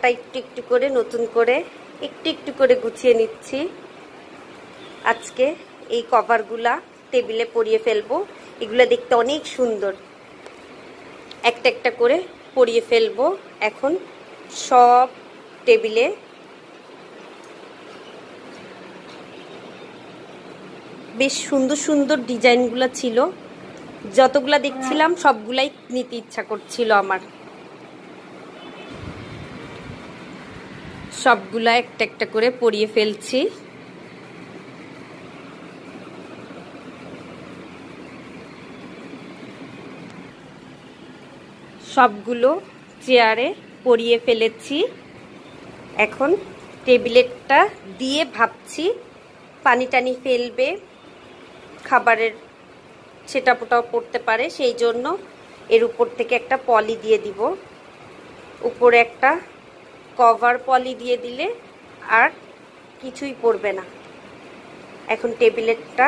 ঘরটা একটু একটু করে নতুন করে একটু একটু করে গুছিয়ে নিচ্ছি। আজকে এই কভারগুলা টেবিলে পরিয়ে ফেলবো। এগুলো দেখতে অনেক সুন্দর। একটা একটা করে পরিয়ে ফেলবো। এখন সব টেবিলে বেশ সুন্দর সুন্দর ডিজাইনগুলো ছিল। যতগুলা দেখছিলাম সবগুলাই নিতে ইচ্ছা করছিল আমার। সবগুলা একটা একটা করে পরিয়ে ফেলছি। সবগুলো চেয়ারে পরিয়ে ফেলেছি। এখন টেবিলেটটা দিয়ে ভাবছি পানি টানি ফেলবে, খাবারের ছেটাপোটাও পড়তে পারে, সেই জন্য এর উপর থেকে একটা পলি দিয়ে দিব। উপরে একটা কভার পলি দিয়ে দিলে আর কিছুই পড়বে না। এখন টেবিলেটটা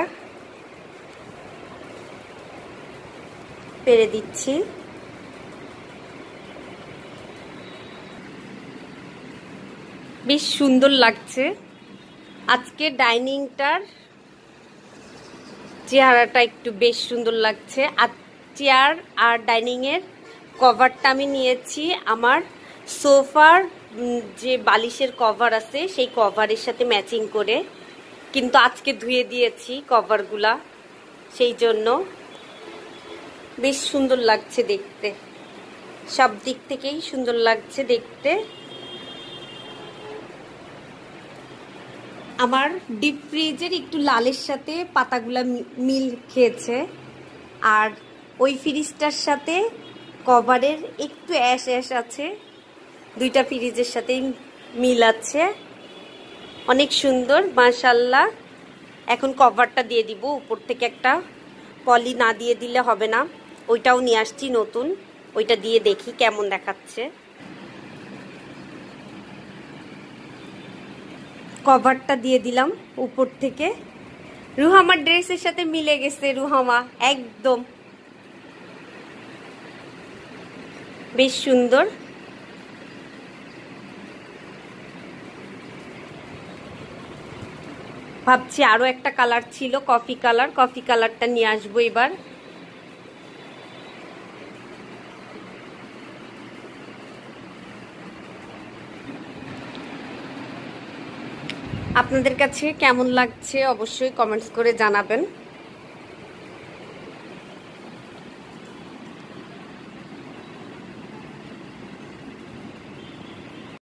পেরে দিচ্ছি। বেশ সুন্দর লাগছে। আজকে ডাইনিংটার চেহারাটা একটু বেশ সুন্দর লাগছে। আর চেয়ার আর ডাইনিংয়ের কভারটা আমি নিয়েছি আমার সোফার যে বালিশের কভার আছে সেই কভারের সাথে ম্যাচিং করে, কিন্তু আজকে ধুয়ে দিয়েছি কভারগুলা, সেই জন্য বেশ সুন্দর লাগছে দেখতে। সব দিক থেকেই সুন্দর লাগছে দেখতে। আমার ডিপ ফ্রিজের একটু লালের সাথে পাতাগুলা মিল খেয়েছে, আর ওই ফ্রিজটার সাথে কভারের একটু অ্যাশ অ্যাশ আছে। দুইটা ফ্রিজের সাথেই মিল আছে। অনেক সুন্দর মাশাআল্লাহ। এখন কভারটা দিয়ে দিব। উপর থেকে একটা পলি না দিয়ে দিলে হবে না। ওইটাও নিয়ে আসছি নতুন, ওইটা দিয়ে দেখি কেমন দেখাচ্ছে। কভারটা দিয়ে দিলাম উপর থেকে। রুহামার ড্রেসের সাথে মিলে গেছে। রুহামা একদম বেশ সুন্দর। ভাবছি আরো একটা কালার ছিল কফি কালার, কফি কালারটা নিয়ে আসবো এবার। আপনাদের কাছে কেমন লাগছে অবশ্যই কমেন্টস করে জানাবেন।